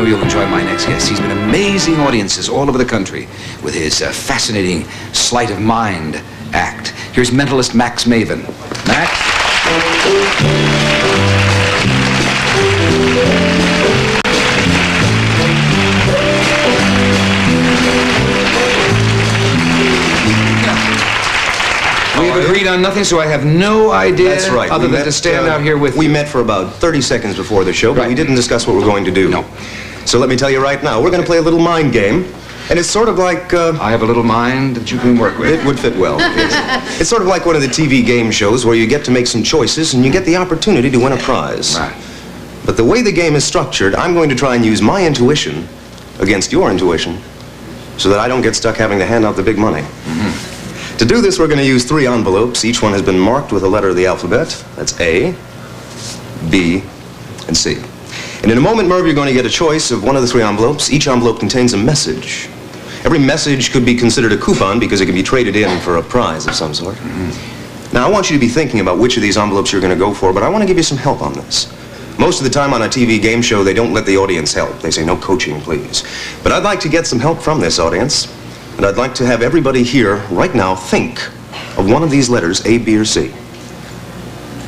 know you'll enjoy my next guest. He's been amazing audiences all over the country with his fascinating sleight of mind act. Here's mentalist Max Maven. Max? We have agreed on nothing, so I have no idea. That's right. Other than to stand out here with We you. met for about 30 seconds before the show, but we didn't discuss what we're going to do. No. So let me tell you right now, we're going to play a little mind game, and it's sort of like... I have a little mind that you can work with. It would fit well. It's sort of like one of the TV game shows where you get to make some choices and you get the opportunity to win a prize. Right. But the way the game is structured, I'm going to try and use my intuition against your intuition so that I don't get stuck having to hand out the big money. To do this, we're going to use 3 envelopes. Each one has been marked with a letter of the alphabet. That's A, B, and C. And in a moment, Merv, you're going to get a choice of one of the 3 envelopes. Each envelope contains a message. Every message could be considered a coupon because it can be traded in for a prize of some sort. Now, I want you to be thinking about which of these envelopes you're going to go for, but I want to give you some help on this. Most of the time on a TV game show, they don't let the audience help. They say, no coaching, please. But I'd like to get some help from this audience, and I'd like to have everybody here right now think of one of these letters, A, B, or C.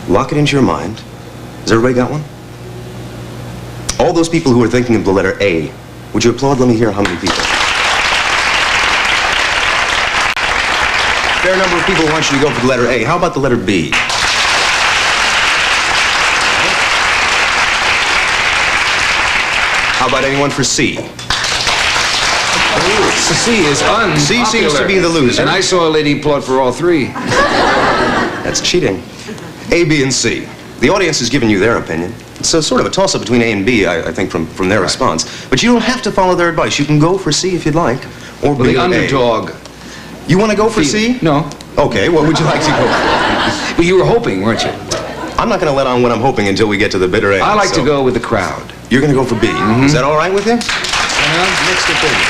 Lock it into your mind. Has everybody got one? All those people who are thinking of the letter A, would you applaud? Let me hear how many people. Fair number of people want you to go for the letter A. How about the letter B? How about anyone for C? C is unpopular. C seems to be the loser. And I saw a lady applaud for all 3. That's cheating. A, B, and C. The audience has given you their opinion. It's sort of a toss-up between A and B, I think, from their response. But you don't have to follow their advice. You can go for C if you'd like, or B The or underdog. A. You want to go for C? No. Okay, what would you like to go for? But you were hoping, weren't you? I'm not going to let on what I'm hoping until we get to the bitter end. I like to go with the crowd. You're going to go for B. Is that all right with you? Next opinion.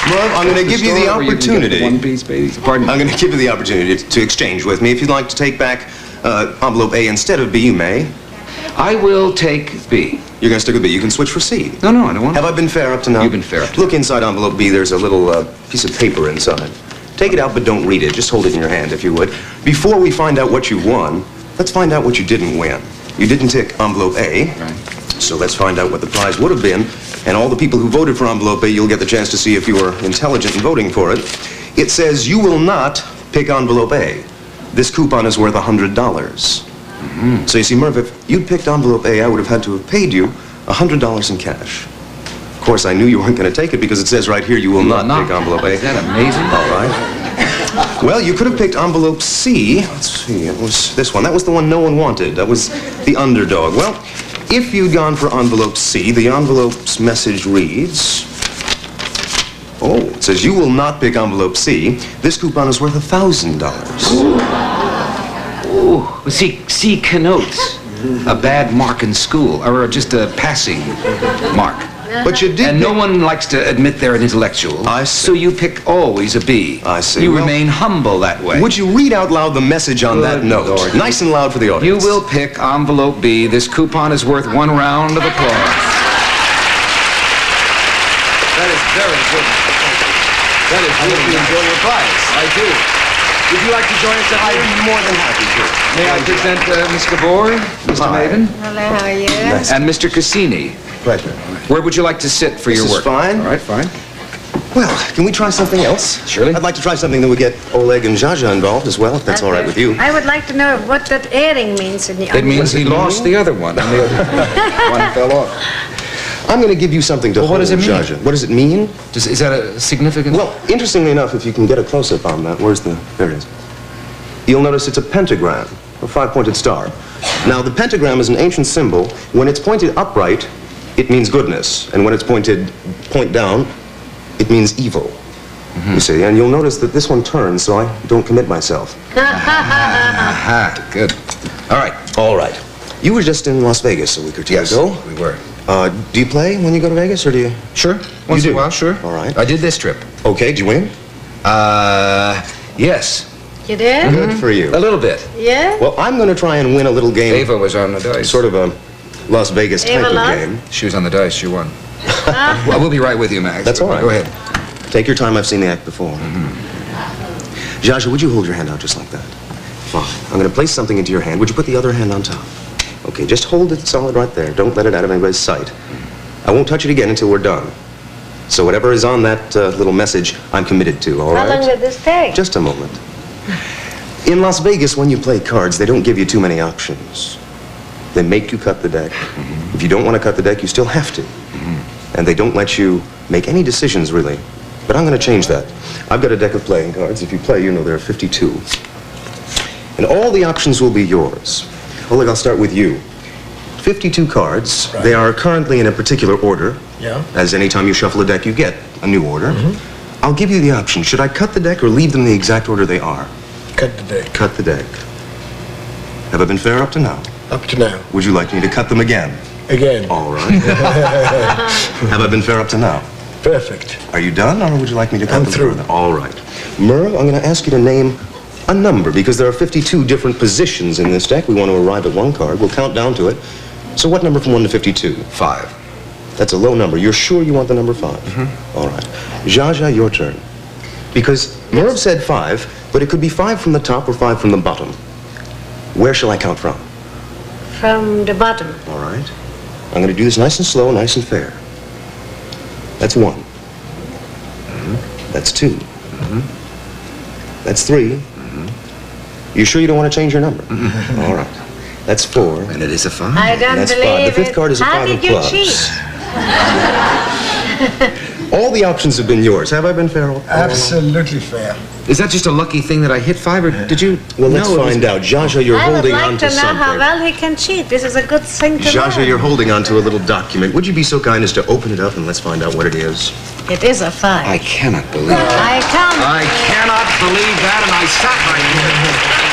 Merv, I'm going to give you the opportunity. One piece, baby. Pardon me. I'm going to give you the opportunity to exchange with me. If you'd like to take back envelope A instead of B, you may. I will take B. You're going to stick with B. You can switch for C. No, I don't want to. Have I been fair up to now? You've been fair up to Look inside envelope B. There's a little piece of paper inside. Take it out, but don't read it. Just hold it in your hand, if you would. Before we find out what you've won, let's find out what you didn't win. You didn't tick envelope A. Right. So let's find out what the prize would have been. And all the people who voted for envelope A, you'll get the chance to see if you were intelligent in voting for it. It says you will not pick envelope A. This coupon is worth $100. So you see, Merv, if you'd picked envelope A, I would have had to have paid you $100 in cash. Of course, I knew you weren't going to take it because it says right here you will not pick envelope A. Is that amazing? All right. Well, you could have picked envelope C. Let's see, it was this one. That was the one no one wanted. That was the underdog. Well, if you'd gone for envelope C, the envelope's message reads... Oh, it says you will not pick envelope C. This coupon is worth $1,000. Ooh. Well, C connotes a bad mark in school, or just a passing mark. But you did. And no one likes to admit they're an intellectual. I see. So you pick always a B. I see. You Well, remain humble that way. Would you read out loud the message on that Good note? Lord. Nice and loud for the audience. You will pick envelope B. This coupon is worth 1 round of applause. That is very good. That is really You enjoy your prize. I do. Would you like to join us? I'd be more than happy to. May I present Miss Gabor, Mr. Hi. Maven, Hello, how are you? Nice. and Mr. Cassini? Pleasure. Where would you like to sit for This your is work? fine. All right, fine. Well, can we try something else? Surely. I'd like to try something that would get Oleg and Zsa involved as well, if that's all right with you. I would like to know what that airing means in the It means he lost the other one, and the other one fell off. I'm going to give you something to Well, what does it hold, mean? Zsa. What does it mean? Is that a significant? Well, interestingly enough, if you can get a close-up on that, there it is. You'll notice it's a pentagram, a 5-pointed star. Now, the pentagram is an ancient symbol. When it's pointed upright, it means goodness. And when it's pointed point down, it means evil. You see, and you'll notice that this one turns, so I don't commit myself. Aha, good. All right. All right. You were just in Las Vegas a week or two ago. we were. Do you play when you go to Vegas, or do you? Sure. Once You in do? a while, sure. All right. I did this trip. Okay, did you win? Yes. You did? Good for you. A little bit. Yeah? Well, I'm going to try and win a little game. Ava was on the dice. Sort of a Las Vegas type of Avalon? game. She was on the dice. She won. Well, we'll be right with you, Max. That's all right. Go ahead. Take your time. I've seen the act before. Zsa Zsa, would you hold your hand out just like that? Fine. I'm going to place something into your hand. Would you put the other hand on top? Okay, just hold it solid right there. Don't let it out of anybody's sight. I won't touch it again until we're done. So whatever is on that little message, I'm committed to, all right? How long will this take? Just a moment. In Las Vegas, when you play cards, they don't give you too many options. They make you cut the deck. If you don't want to cut the deck, you still have to. And they don't let you make any decisions, really. But I'm going to change that. I've got a deck of playing cards. If you play, you know there are 52. And all the options will be yours. Well, look, I'll start with you. 52 cards. Right. They are currently in a particular order. Yeah. As any time you shuffle a deck, you get a new order. I'll give you the option. Should I cut the deck or leave them in the exact order they are? Cut the deck. Cut the deck. Have I been fair up to now? Up to now. Would you like me to cut them again? Again. All right. Have I been fair up to now? Perfect. Are you done, or would you like me to cut I'm them through. further? All right. Merle, I'm going to ask you to name a number, because there are 52 different positions in this deck. We want to arrive at one card. We'll count down to it. So what number from 1 to 52? 5. That's a low number. You're sure you want the number 5? All right. Zsa Zsa, your turn. Because Merv said 5, but it could be 5 from the top or 5 from the bottom. Where shall I count from? From the bottom. All right. I'm going to do this nice and slow, nice and fair. That's 1. That's 2. That's 3. You sure you don't want to change your number? All right. That's 4. And it is a 5. I don't That's believe 5. The fifth it. card is a How 5 of did you clubs. cheat? All the options have been yours. Have I been fair? Absolutely fair. Is that just a lucky thing that I hit 5, or did you? Well, let's No, it was- find out. Zsa Zsa, you're I would holding like on to to know how something. well he can cheat. This is a good thing to Zsa Zsa, learn. you're holding on to a little document. Would you be so kind as to open it up and let's find out what it is? It is a 5. I cannot believe it. I can't. I cannot believe that, and I sat right here.